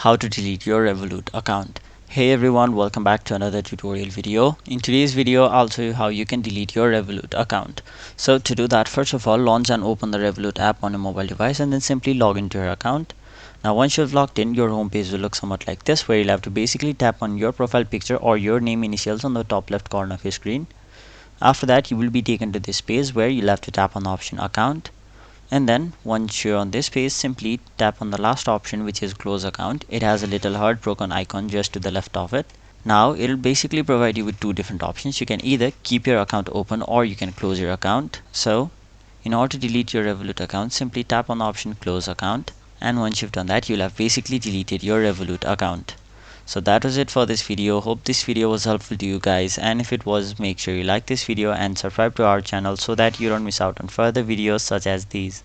how to delete your Revolut account. Hey everyone, welcome back to another tutorial video. In today's video, I'll show you how you can delete your Revolut account. So to do that, first of all, launch and open the Revolut app on your mobile device and then simply log into your account. Now once you've logged in, your home page will look somewhat like this, where you'll have to basically tap on your profile picture or your name initials on the top left corner of your screen. After that, you will be taken to this page where you'll have to tap on the option account. And then once you're on this page, simply tap on the last option, which is close account. It has a little heartbroken icon just to the left of it. Now it'll basically provide you with two different options. You can either keep your account open or you can close your account. So in order to delete your Revolut account, simply tap on the option close account, and once you've done that, you'll have basically deleted your Revolut account. So that was it for this video. Hope this video was helpful to you guys, and if it was, make sure you like this video and subscribe to our channel so that you don't miss out on further videos such as these.